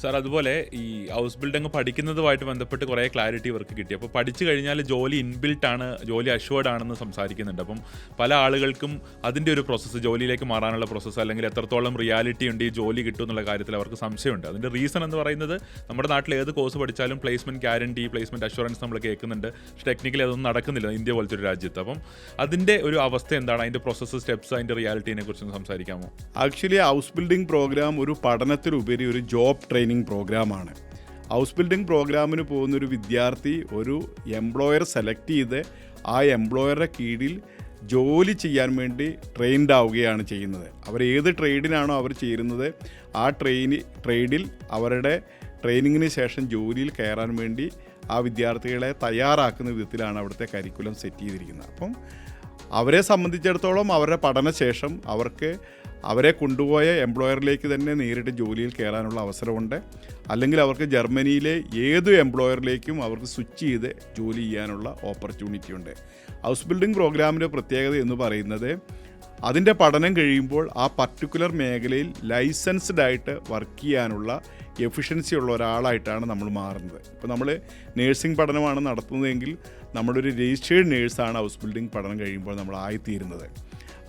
Sir അതുപോലെ ഈ house building പഠിക്കുന്നതുമായിട്ട് ബന്ധപ്പെട്ട് കുറേ ക്ലാരിറ്റി ഇവർക്ക് കിട്ടി. അപ്പോൾ പഠിച്ചു കഴിഞ്ഞാൽ ജോലി ഇൻബിൽട്ട് ആണ്, ജോലി അഷ്വേർഡ് ആണെന്ന് സംസാരിക്കുന്നുണ്ട്. അപ്പം പല ആളുകൾക്കും അതിൻ്റെ ഒരു പ്രോസസ്സ്, ജോലിയിലേക്ക് മാറാനുള്ള പ്രോസസ്സ്, അല്ലെങ്കിൽ എത്രത്തോളം റിയാലിറ്റി ഉണ്ട് ഈ ജോലി കിട്ടും എന്നുള്ള കാര്യത്തിൽ അവർക്ക് സംശയമുണ്ട്. അതിൻ്റെ റീസൺ എന്ന് പറയുന്നത് നമ്മുടെ നാട്ടിൽ ഏത് കോഴ്സ് പഠിച്ചാലും പ്ലേസ്മെൻറ്റ് ഗ്യാരണ്ടി, പ്ലേസ്മെൻറ്റ് അഷ്വറൻസ് നമ്മൾ കേൾക്കുന്നുണ്ട്. പക്ഷേ ടെക്നിക്കലി അതൊന്നും നടക്കുന്നില്ല ഇന്ത്യ പോലത്തെ ഒരു രാജ്യത്ത്. അപ്പം അതിൻ്റെ ഒരു അവസ്ഥ എന്താണ്, അതിൻ്റെ പ്രോസസ്സ്, സ്റ്റെപ്സ്, അതിൻ്റെ റിയാലിറ്റിനെ കുറിച്ച് സംസാരിക്കാമോ? ആക്ച്വലി ഹൗസ് ബിൽഡിംഗ് പ്രോഗ്രാം ഒരു പഠനത്തിലുപരി ഒരു ജോബ് ട്രെയിനിങ് പ്രോഗ്രാമാണ്. ഹൗസ് ബിൽഡിംഗ് പ്രോഗ്രാമിന് പോകുന്നൊരു വിദ്യാർത്ഥി ഒരു എംപ്ലോയർ സെലക്ട് ചെയ്ത് ആ എംപ്ലോയറുടെ കീഴിൽ ജോലി ചെയ്യാൻ വേണ്ടി ട്രെയിൻഡ് ആവുകയാണ് ചെയ്യുന്നത്. അവർ ഏത് ട്രേഡിനാണോ അവർ ചേരുന്നത് ആ ട്രേഡിൽ അവരുടെ ട്രെയിനിങ്ങിന് ശേഷം ജോലിയിൽ കയറാൻ വേണ്ടി ആ വിദ്യാർത്ഥികളെ തയ്യാറാക്കുന്ന വിധത്തിലാണ് അവിടുത്തെ കരിക്കുലം സെറ്റ് ചെയ്തിരിക്കുന്നത്. അപ്പം അവരെ സംബന്ധിച്ചിടത്തോളം അവരുടെ പഠനശേഷം അവരെ കൊണ്ടുപോയ എംപ്ലോയറിലേക്ക് തന്നെ നേരിട്ട് ജോലിയിൽ കയറാനുള്ള അവസരമുണ്ട്. അല്ലെങ്കിൽ അവർക്ക് ജർമ്മനിയിലെ ഏത് എംപ്ലോയറിലേക്കും അവർക്ക് സ്വിച്ച് ചെയ്ത് ജോലി ചെയ്യാനുള്ള ഓപ്പർച്യൂണിറ്റി ഉണ്ട്. ഹൗസ് ബിൽഡിംഗ് പ്രോഗ്രാമിൻ്റെ പ്രത്യേകത എന്ന് പറയുന്നത് അതിൻ്റെ പഠനം കഴിയുമ്പോൾ ആ പർട്ടിക്കുലർ മേഖലയിൽ ലൈസൻസ്ഡ് ആയിട്ട് വർക്ക് ചെയ്യാനുള്ള എഫിഷ്യൻസി ഉള്ള ഒരാളായിട്ടാണ് നമ്മൾ മാറുന്നത്. ഇപ്പോൾ നമ്മൾ നേഴ്സിംഗ് പഠനമാണ് നടത്തുന്നതെങ്കിൽ നമ്മളൊരു രജിസ്റ്റേർഡ് നേഴ്സാണ് ഹൗസ് ബിൽഡിംഗ് പഠനം കഴിയുമ്പോൾ നമ്മൾ ആയിത്തീരുന്നത്.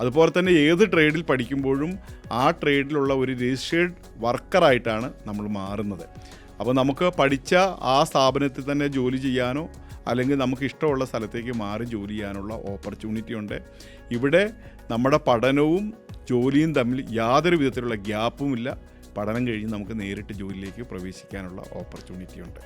അതുപോലെ തന്നെ ഏത് ട്രേഡിൽ പഠിക്കുമ്പോഴും ആ ട്രേഡിലുള്ള ഒരു രജിസ്റ്റേർഡ് വർക്കറായിട്ടാണ് നമ്മൾ മാറുന്നത്. അപ്പോൾ നമുക്ക് പഠിച്ച ആ സ്ഥാപനത്തിൽ തന്നെ ജോലി ചെയ്യാനോ അല്ലെങ്കിൽ നമുക്ക് ഇഷ്ടമുള്ള സ്ഥലത്തേക്ക് മാറി ജോലി ചെയ്യാനുള്ള ഓപ്പർച്യൂണിറ്റി ഉണ്ട്. ഇവിടെ നമ്മുടെ പഠനവും ജോലിയും തമ്മിൽ യാതൊരു വിധത്തിലുള്ള ഗ്യാപ്പുമില്ല. പഠനം കഴിഞ്ഞ് നമുക്ക് നേരിട്ട് ജോലിയിലേക്ക് പ്രവേശിക്കാനുള്ള ഓപ്പർച്യൂണിറ്റി ഉണ്ട്.